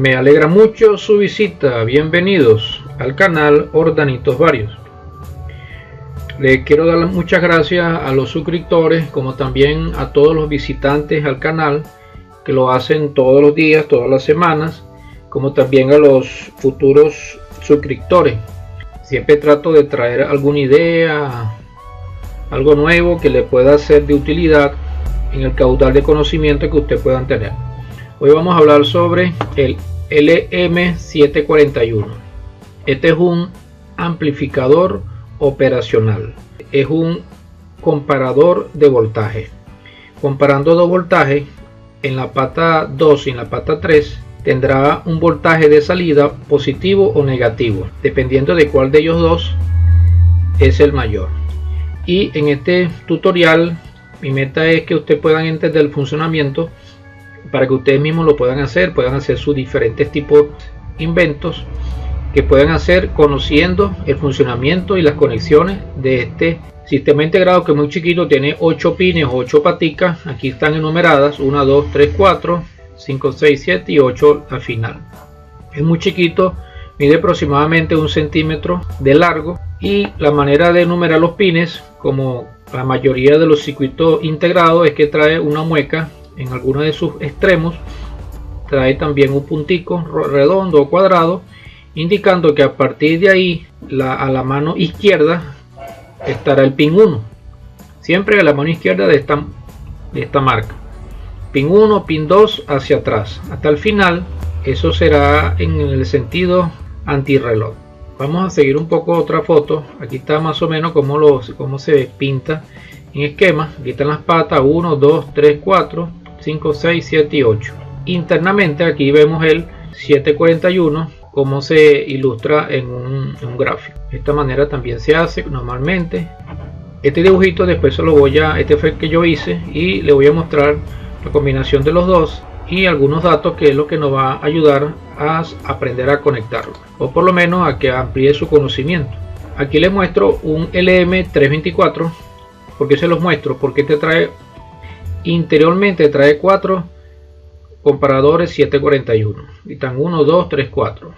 Me alegra mucho su visita. Bienvenidos al canal Ordanitos Varios. Le quiero dar muchas gracias a los suscriptores, como también a todos los visitantes al canal que lo hacen todos los días, todas las semanas, como también a los futuros suscriptores. Siempre trato de traer alguna idea, algo nuevo que le pueda ser de utilidad en el caudal de conocimiento que ustedes puedan tener. Hoy vamos a hablar sobre el LM741. Este es un amplificador operacional, es un comparador de voltaje. Comparando dos voltajes, en la pata 2 y en la pata 3 tendrá un voltaje de salida positivo o negativo, dependiendo de cuál de ellos dos es el mayor. Y en este tutorial mi meta es que ustedes puedan entender el funcionamiento para que ustedes mismos lo puedan hacer sus diferentes tipos de inventos que pueden hacer conociendo el funcionamiento y las conexiones de este sistema integrado, que es muy chiquito, tiene 8 pines o 8 paticas. Aquí están enumeradas: 1, 2, 3, 4, 5, 6, 7 y 8 al final. Es muy chiquito, mide aproximadamente 1 centímetro de largo, y la manera de enumerar los pines, como la mayoría de los circuitos integrados, es que trae una mueca en alguno de sus extremos, trae también un puntico redondo o cuadrado, indicando que a partir de ahí a la mano izquierda estará el pin 1, siempre a la mano izquierda de esta marca. Pin 1, pin 2 hacia atrás hasta el final. Eso será en el sentido antirreloj. Vamos a seguir un poco otra foto. Aquí está más o menos cómo se pinta en esquema. Aquí están las patas: 1, 2, 3, 4, 5, 6, 7 y 8. Internamente aquí vemos el 741, cómo se ilustra en un gráfico. De esta manera también se hace normalmente. Este dibujito después este fue el que yo hice, y le voy a mostrar la combinación de los dos y algunos datos, que es lo que nos va a ayudar a aprender a conectarlo, o por lo menos a que amplíe su conocimiento. Aquí les muestro un LM324. ¿Por qué se los muestro? Porque este interiormente trae 4 comparadores 741, y están 1, 2, 3, 4.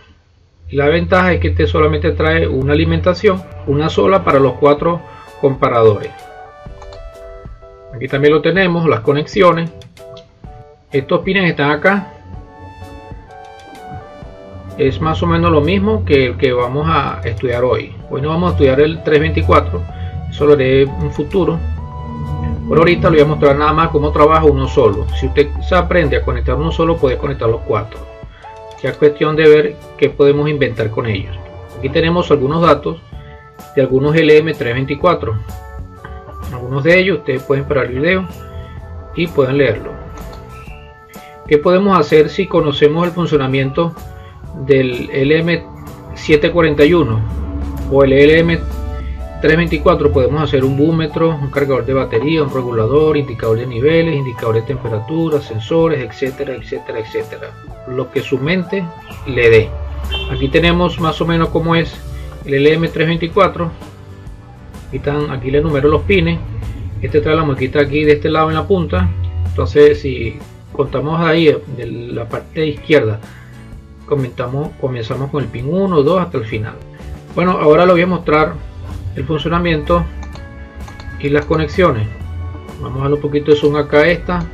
La ventaja es que este solamente trae una alimentación, una sola para los 4 comparadores. Aquí también lo tenemos, las conexiones. Estos pines están acá. Es más o menos lo mismo que el que vamos a estudiar hoy. Hoy no vamos a estudiar el 324, eso lo haré en un futuro. Por ahorita le voy a mostrar nada más cómo trabaja uno solo. Si usted se aprende a conectar uno solo, puede conectar los 4. Ya es cuestión de ver qué podemos inventar con ellos. Aquí tenemos algunos datos de algunos LM324. Algunos de ellos ustedes pueden parar el video y pueden leerlo. ¿Qué podemos hacer si conocemos el funcionamiento del LM741 o el LM324? Podemos hacer un búmetro, un cargador de batería, un regulador, indicador de niveles, indicador de temperatura, sensores, etcétera, etcétera, etcétera. Lo que su mente le dé. Aquí tenemos más o menos cómo es el LM324. Aquí le enumero los pines. Este trae la muequita aquí de este lado en la punta. Entonces, si contamos ahí de la parte izquierda, comenzamos con el pin 1, 2 hasta el final. Bueno, ahora le voy a mostrar el funcionamiento y las conexiones. Vamos a darle un poquito de zoom acá a esta.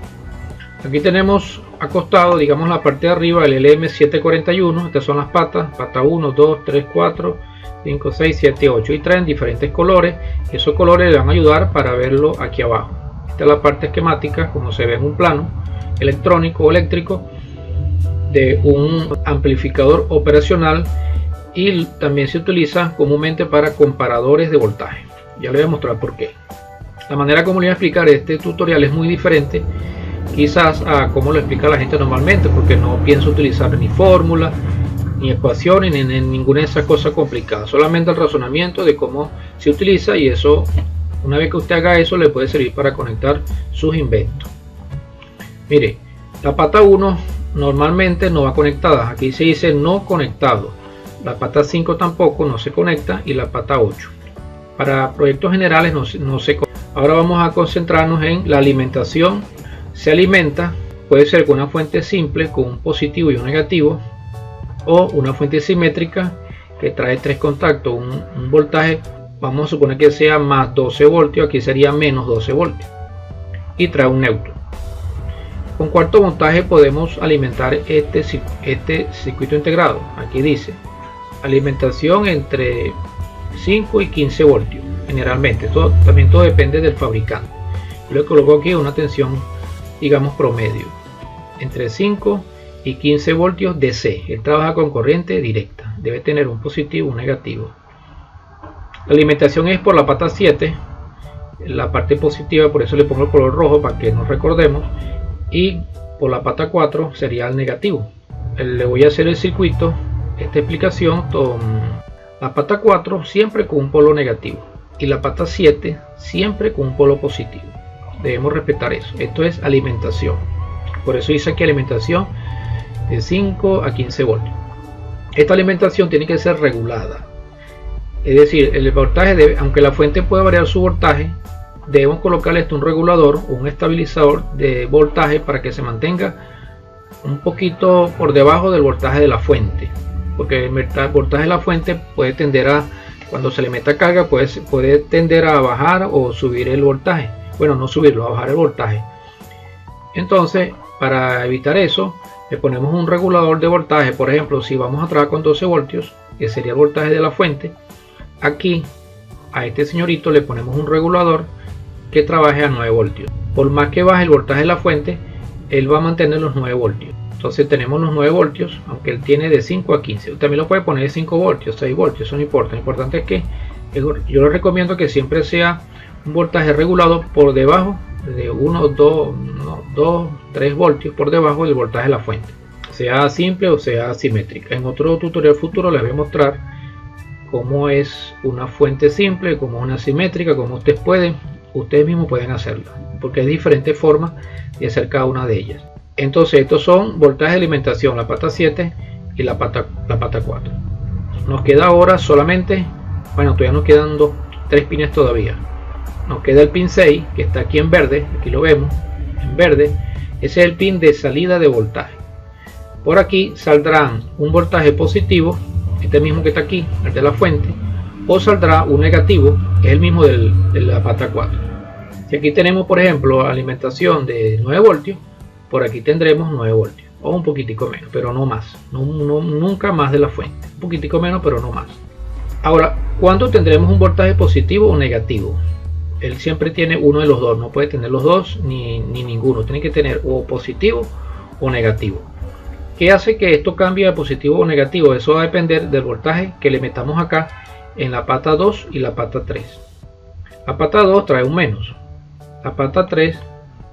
Aquí tenemos acostado, digamos, la parte de arriba, el LM741. Estas son las patas: pata 1, 2, 3, 4, 5, 6, 7, 8, y traen diferentes colores. Esos colores le van a ayudar para verlo aquí abajo. Esta es la parte esquemática, como se ve en un plano electrónico o eléctrico de un amplificador operacional, y también se utiliza comúnmente para comparadores de voltaje. Ya le voy a mostrar por qué. La manera como le voy a explicar este tutorial es muy diferente quizás a como lo explica la gente normalmente, porque no pienso utilizar ni fórmula, ni ecuaciones, ni ninguna de esas cosas complicadas. Solamente el razonamiento de cómo se utiliza, y eso, una vez que usted haga eso, le puede servir para conectar sus inventos. Mire, la pata 1 normalmente no va conectada. Aquí se dice no conectado. La pata 5 tampoco, no se conecta, y la pata 8. Para proyectos generales no se conecta. Ahora vamos a concentrarnos en la alimentación. Se alimenta, puede ser con una fuente simple, con un positivo y un negativo. o una fuente simétrica que trae 3 contactos, un voltaje, vamos a suponer que sea más 12 voltios, aquí sería menos 12 voltios, y trae un neutro. Con cuarto voltaje podemos alimentar este circuito integrado. Aquí dice alimentación entre 5 y 15 voltios generalmente, también todo depende del fabricante. Yo le coloco aquí una tensión, digamos, promedio entre 5 y 15 voltios DC. Él trabaja con corriente directa, debe tener un positivo y un negativo. La alimentación es por la pata 7, la parte positiva, por eso le pongo el color rojo para que nos recordemos, y por la pata 4 sería el negativo. Le voy a hacer el circuito, esta explicación con la pata 4 siempre con un polo negativo y la pata 7 siempre con un polo positivo. Debemos respetar eso. Esto es alimentación, por eso dice aquí alimentación de 5 a 15 voltios. Esta alimentación tiene que ser regulada, es decir, el voltaje debe, aunque la fuente puede variar su voltaje, debemos colocarle un regulador o un estabilizador de voltaje para que se mantenga un poquito por debajo del voltaje de la fuente, porque el voltaje de la fuente puede tender a, cuando se le meta carga, puede tender a bajar o subir el voltaje. Bueno, no subirlo, a bajar el voltaje. Entonces, para evitar eso, le ponemos un regulador de voltaje. Por ejemplo, si vamos a trabajar con 12 voltios, que sería el voltaje de la fuente, aquí a este señorito le ponemos un regulador que trabaje a 9 voltios. Por más que baje el voltaje de la fuente, él va a mantener los 9 voltios. Entonces tenemos los 9 voltios, aunque él tiene de 5 a 15. También lo puede poner de 5 voltios, 6 voltios, eso no importa. Lo importante es que yo le recomiendo que siempre sea un voltaje regulado por debajo de 1, 2, 3 voltios por debajo del voltaje de la fuente, sea simple o sea simétrica. En otro tutorial futuro les voy a mostrar cómo es una fuente simple, cómo es una simétrica, cómo ustedes mismos pueden hacerla, porque hay diferentes formas de hacer cada una de ellas. Entonces estos son voltajes de alimentación, la pata 7 y la pata 4. Nos queda ahora solamente, bueno, todavía nos quedan 3 pines todavía. Nos queda el pin 6 que está aquí en verde, aquí lo vemos en verde. Ese es el pin de salida de voltaje. Por aquí saldrán un voltaje positivo, este mismo que está aquí, el de la fuente, o saldrá un negativo, es el mismo de la pata 4. Si aquí tenemos, por ejemplo, alimentación de 9 voltios, por aquí tendremos 9 voltios, o un poquitico menos, pero no más, nunca más de la fuente, un poquitico menos, pero no más. Ahora, ¿cuándo tendremos un voltaje positivo o negativo? Él siempre tiene uno de los dos, no puede tener los dos ni ninguno, tiene que tener o positivo o negativo. ¿Qué hace que esto cambie de positivo o negativo? Eso va a depender del voltaje que le metamos acá en la pata 2 y la pata 3. La pata 2 trae un menos, la pata 3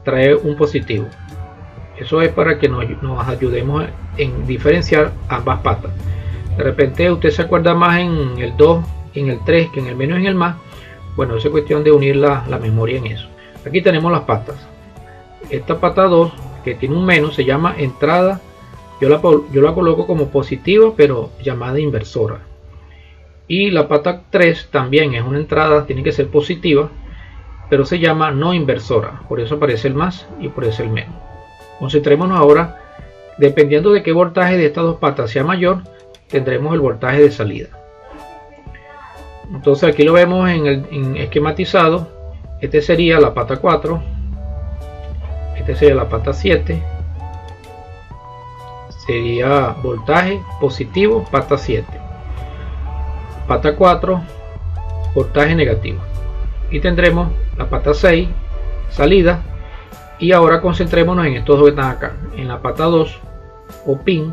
trae un positivo. Eso es para que nos ayudemos en diferenciar ambas patas. De repente usted se acuerda más en el 2, en el 3 que en el menos y en el más. Bueno, es cuestión de unir la memoria en eso. Aquí tenemos las patas. Esta pata 2 que tiene un menos se llama entrada. Yo la coloco como positiva, pero llamada inversora. Y la pata 3 también es una entrada, tiene que ser positiva, pero se llama no inversora. Por eso aparece el más y por eso el menos. Concentrémonos ahora, dependiendo de qué voltaje de estas dos patas sea mayor, tendremos el voltaje de salida. Entonces aquí lo vemos en esquematizado. Este sería la pata 4, este sería la pata 7, sería voltaje positivo, pata 7, pata 4, voltaje negativo, y tendremos la pata 6, salida. Y ahora concentrémonos en estos dos que están acá, en la pata 2 o pin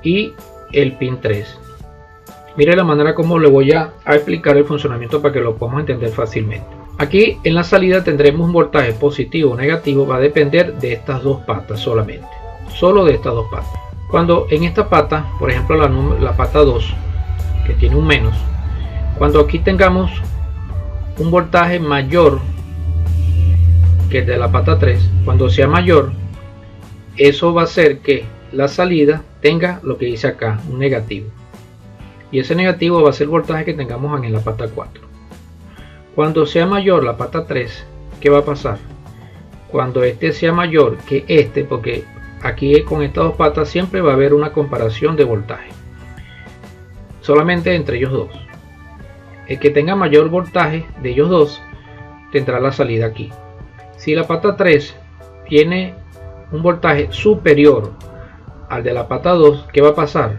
y el pin 3. Mire la manera como le voy a explicar el funcionamiento para que lo podamos entender fácilmente. Aquí en la salida tendremos un voltaje positivo o negativo, va a depender de estas dos patas solamente, solo de estas dos patas. Cuando en esta pata, por ejemplo la pata 2, que tiene un menos, cuando aquí tengamos un voltaje mayor que el de la pata 3, cuando sea mayor, eso va a hacer que la salida tenga lo que dice acá, un negativo, y ese negativo va a ser el voltaje que tengamos en la pata 4. Cuando sea mayor la pata 3, ¿qué va a pasar? Cuando este sea mayor que este, porque aquí con estas dos patas siempre va a haber una comparación de voltaje, solamente entre ellos dos. El que tenga mayor voltaje de ellos dos tendrá la salida aquí. Si la pata 3 tiene un voltaje superior al de la pata 2, ¿qué va a pasar?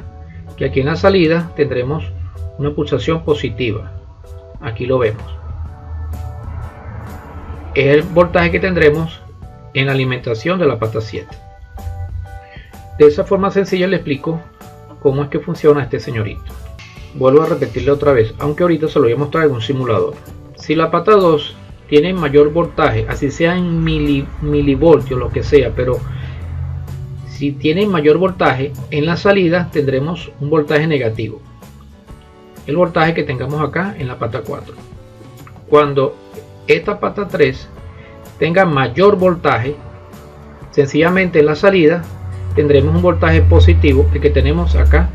Que aquí en la salida tendremos una pulsación positiva. Aquí lo vemos. Es el voltaje que tendremos en la alimentación de la pata 7. De esa forma sencilla le explico cómo es que funciona este señorito. Vuelvo a repetirle otra vez, aunque ahorita se lo voy a mostrar en un simulador. Si la pata 2 tiene mayor voltaje, así sea en milivoltios, lo que sea, pero si tiene mayor voltaje, en la salida tendremos un voltaje negativo, el voltaje que tengamos acá en la pata 4. Cuando esta pata 3 tenga mayor voltaje, sencillamente en la salida tendremos un voltaje positivo, el que tenemos acá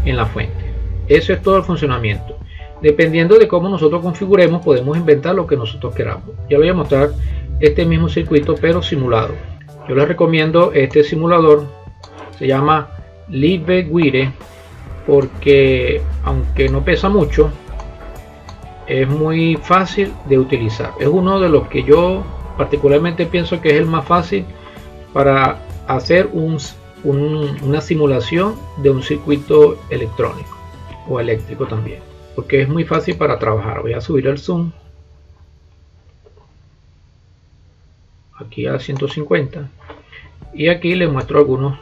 en la fuente. Eso es todo el funcionamiento. Dependiendo de cómo nosotros configuremos, podemos inventar lo que nosotros queramos. Ya voy a mostrar este mismo circuito pero simulado. Yo les recomiendo este simulador, se llama Livewire, porque aunque no pesa mucho, es muy fácil de utilizar. Es uno de los que yo particularmente pienso que es el más fácil para hacer una simulación de un circuito electrónico o eléctrico también, porque es muy fácil para trabajar. Voy a subir el zoom aquí a 150 y aquí les muestro algunos.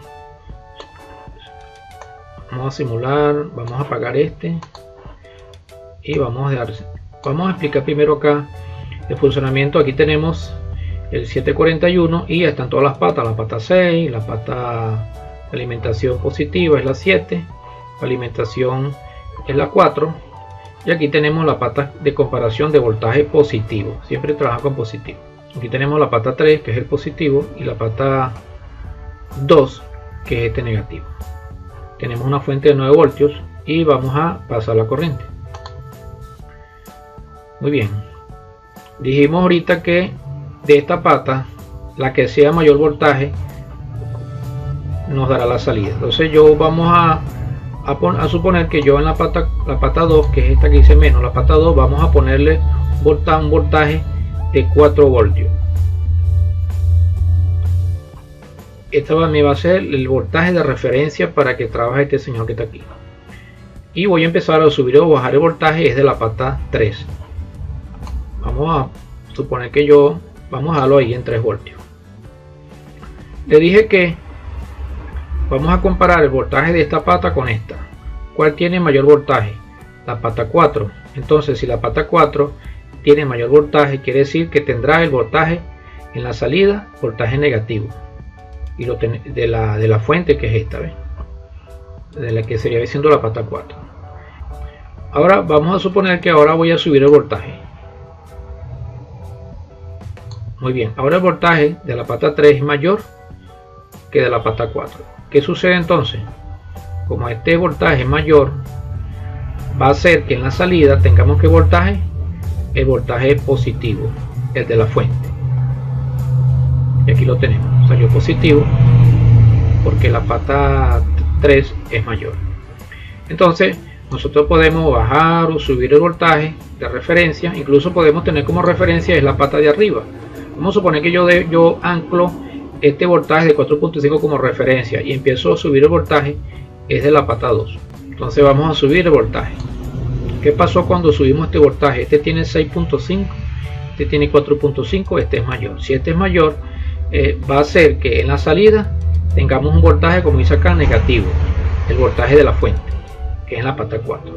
Vamos a simular, vamos a apagar este y vamos a explicar primero acá el funcionamiento. Aquí tenemos el 741 y ya están todas las patas, la pata 6, la pata de alimentación positiva es la 7, la alimentación es la 4, y aquí tenemos la pata de comparación de voltaje positivo, siempre trabaja con positivo. Aquí tenemos la pata 3 que es el positivo y la pata 2 que es este negativo. Tenemos una fuente de 9 voltios y vamos a pasar la corriente. Muy bien, dijimos ahorita que de esta pata la que sea mayor voltaje nos dará la salida. Entonces yo vamos a suponer que yo en la pata 2, que es esta que dice menos, la pata 2, vamos a ponerle un voltaje de 4 voltios. Esta me va a ser el voltaje de referencia para que trabaje este señor que está aquí. Y voy a empezar a subir o bajar el voltaje es de la pata 3. Vamos a suponer que vamos a dejarlo ahí en 3 voltios. Le dije que vamos a comparar el voltaje de esta pata con esta. ¿Cuál tiene mayor voltaje? La pata 4. Entonces si la pata 4 tiene mayor voltaje, quiere decir que tendrá el voltaje en la salida, voltaje negativo. Y de la fuente que es esta, ¿ves? De la que sería siendo la pata 4. Ahora vamos a suponer que ahora voy a subir el voltaje. Muy bien, ahora el voltaje de la pata 3 es mayor que de la pata 4. ¿Qué sucede entonces? Como este voltaje es mayor, va a hacer que en la salida tengamos que el voltaje positivo, el de la fuente. Y aquí lo tenemos, salió positivo porque la pata 3 es mayor. Entonces nosotros podemos bajar o subir el voltaje de referencia, incluso podemos tener como referencia es la pata de arriba. Vamos a suponer que yo anclo este voltaje de 4.5 como referencia y empiezo a subir el voltaje es de la pata 2. Entonces vamos a subir el voltaje. ¿Qué pasó cuando subimos este voltaje? Este tiene 6.5, este tiene 4.5, este es mayor. Si este es mayor, va a hacer que en la salida tengamos un voltaje, como dice acá, negativo, el voltaje de la fuente, que es en la pata 4.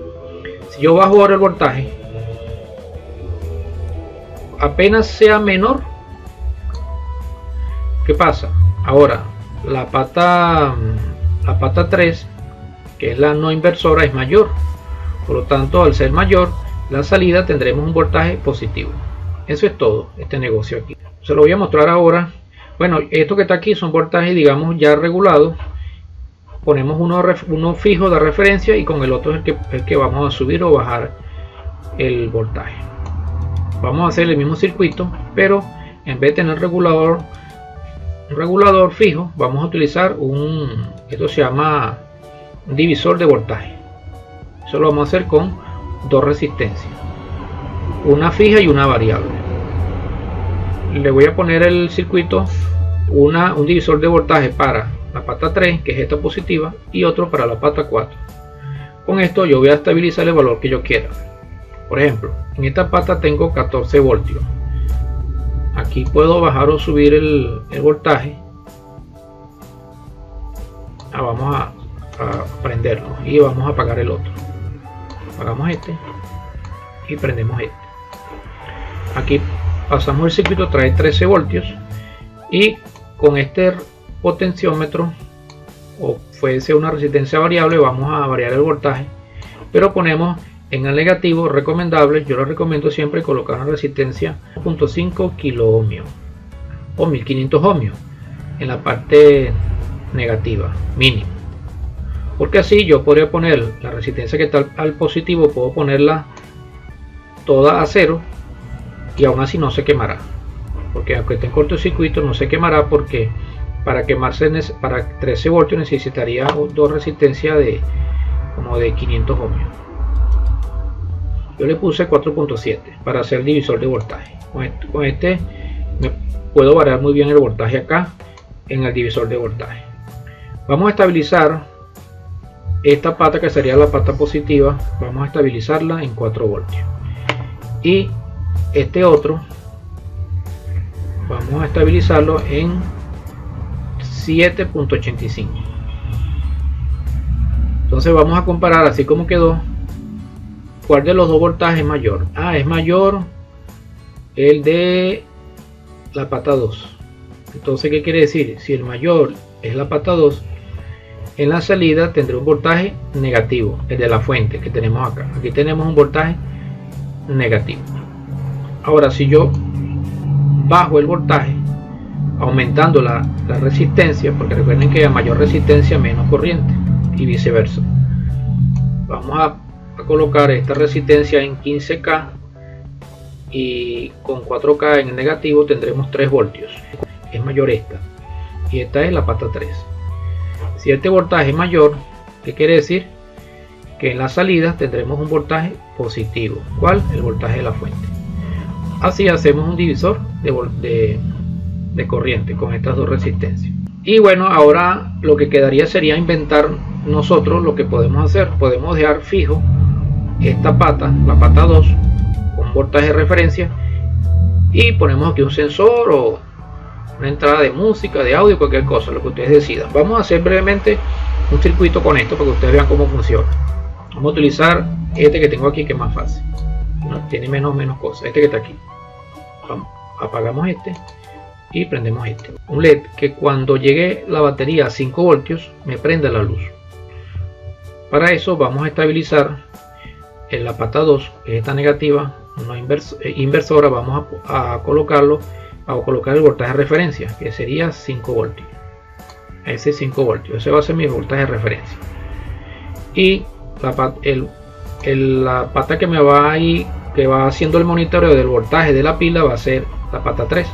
Si yo bajo ahora el voltaje, apenas sea menor, ¿qué pasa? Ahora la pata 3, que es la no inversora, es mayor. Por lo tanto, al ser mayor, la salida tendremos un voltaje positivo. Eso es todo, este negocio aquí. Se lo voy a mostrar ahora. Bueno, esto que está aquí son voltajes, digamos, ya regulados. Ponemos uno fijo de referencia y con el otro es el que vamos a subir o bajar el voltaje. Vamos a hacer el mismo circuito, pero en vez de tener regulador regulador fijo, vamos a utilizar esto se llama un divisor de voltaje. Eso lo vamos a hacer con dos resistencias, una fija y una variable. Le voy a poner el circuito un divisor de voltaje para la pata 3, que es esta positiva, y otro para la pata 4. Con esto yo voy a estabilizar el valor que yo quiera. Por ejemplo, en esta pata tengo 14 voltios. Aquí puedo bajar o subir el voltaje. Vamos a prenderlo y vamos a apagar el otro. Apagamos este y prendemos este. Aquí pasamos el circuito, trae 13 voltios, y con este potenciómetro, o fuese una resistencia variable, vamos a variar el voltaje, pero ponemos en el negativo recomendable. Yo lo recomiendo siempre colocar una resistencia 0.5 kilo ohmios o 1500 ohmios en la parte negativa mínimo, porque así yo podría poner la resistencia que está al positivo, puedo ponerla toda a 0 y aún así no se quemará, porque aunque esté en cortocircuito no se quemará, porque para quemarse para 13 voltios necesitaría dos resistencias como de 500 ohmios. Yo le puse 4.7 para hacer el divisor de voltaje. Con este me puedo variar muy bien el voltaje acá en el divisor de voltaje. Vamos a estabilizar esta pata, que sería la pata positiva, vamos a estabilizarla en 4 voltios, y este otro vamos a estabilizarlo en 7.85. entonces vamos a comparar así como quedó, cuál de los dos voltajes es mayor. Es mayor el de la pata 2. Entonces, ¿qué quiere decir? Si el mayor es la pata 2, en la salida tendré un voltaje negativo, el de la fuente que tenemos acá. Aquí tenemos un voltaje negativo. Ahora, si yo bajo el voltaje aumentando la resistencia, porque recuerden que a mayor resistencia menos corriente, y viceversa, vamos a colocar esta resistencia en 15K, y con 4K en el negativo tendremos 3 voltios. Es mayor esta, y esta es la pata 3. Si este voltaje es mayor, ¿qué quiere decir? Que en la salida tendremos un voltaje positivo. ¿Cuál? El voltaje de la fuente. Así hacemos un divisor de corriente con estas dos resistencias. Y bueno, ahora lo que quedaría sería inventar nosotros lo que podemos hacer. Podemos dejar fijo esta pata, la pata 2, con voltaje de referencia, y ponemos aquí un sensor o una entrada de música, de audio, cualquier cosa, lo que ustedes decidan. Vamos a hacer brevemente un circuito con esto para que ustedes vean cómo funciona. Vamos a utilizar este que tengo aquí, que es más fácil, tiene menos cosas. Este que está aquí, apagamos este y prendemos este. Un LED que cuando llegue la batería a 5 voltios me prenda la luz. Para eso vamos a estabilizar en la pata 2, que es esta negativa, una inversora. Vamos a colocar el voltaje de referencia, que sería 5 voltios. Ese 5 voltios, ese va a ser mi voltaje de referencia. Y la pata que me va ahí, que va haciendo el monitoreo del voltaje de la pila, va a ser la pata 3.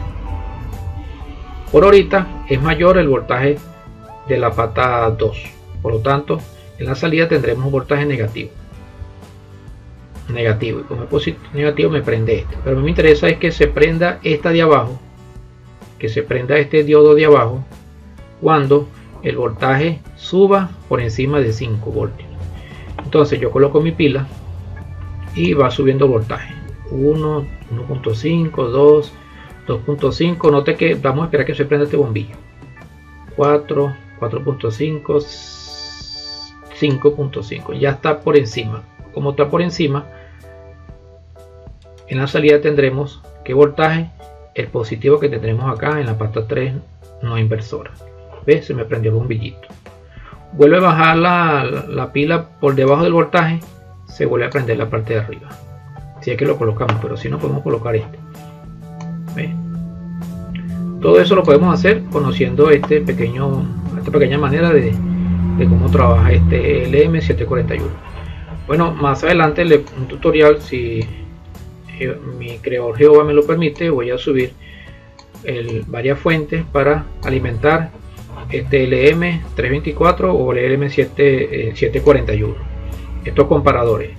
Por ahorita es mayor el voltaje de la pata 2, por lo tanto en la salida tendremos un voltaje negativo, y como es positivo negativo me prende este. Pero a mí me interesa es que se prenda esta de abajo, que se prenda este diodo de abajo cuando el voltaje suba por encima de 5 voltios. Entonces yo coloco mi pila y va subiendo el voltaje: 1, 1.5, 2, 2.5. Note que vamos a esperar que se prenda este bombillo. 4, 4.5, 5.5. Ya está por encima. Como está por encima, en la salida tendremos ¿qué voltaje? El positivo que tendremos acá en la pata 3 no inversora. ¿Ves? Se me prendió el bombillito. Vuelve a bajar la pila por debajo del voltaje, se vuelve a prender la parte de arriba. Si es que lo colocamos, pero si no podemos colocar este. ¿Ves? Todo eso lo podemos hacer conociendo esta pequeña manera de cómo trabaja este LM741. Bueno, más adelante un tutorial, si mi creador Jehová me lo permite, voy a subir varias fuentes para alimentar este LM324 o el LM741. Estos comparadores,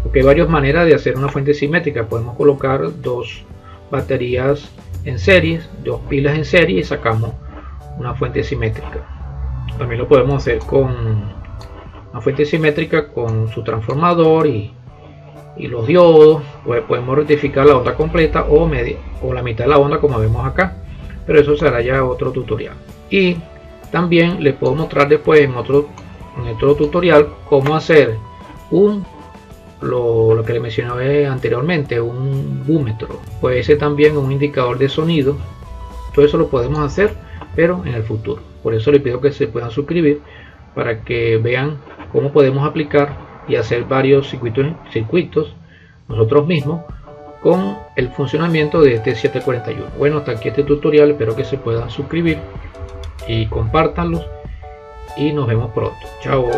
porque hay varias maneras de hacer una fuente simétrica. Podemos colocar dos baterías en series, dos pilas en serie, y sacamos una fuente simétrica. También lo podemos hacer con una fuente simétrica con su transformador y los diodos. Pues podemos rectificar la onda completa o la mitad de la onda, como vemos acá, pero eso será ya otro tutorial. Y también les puedo mostrar después en otro tutorial cómo hacer lo que le mencioné anteriormente, un búmetro. Puede ser también un indicador de sonido. Todo eso lo podemos hacer, pero en el futuro. Por eso les pido que se puedan suscribir para que vean cómo podemos aplicar y hacer varios circuitos nosotros mismos con el funcionamiento de este 741. Bueno, hasta aquí este tutorial. Espero que se puedan suscribir y compártanlos, y nos vemos pronto. Chao.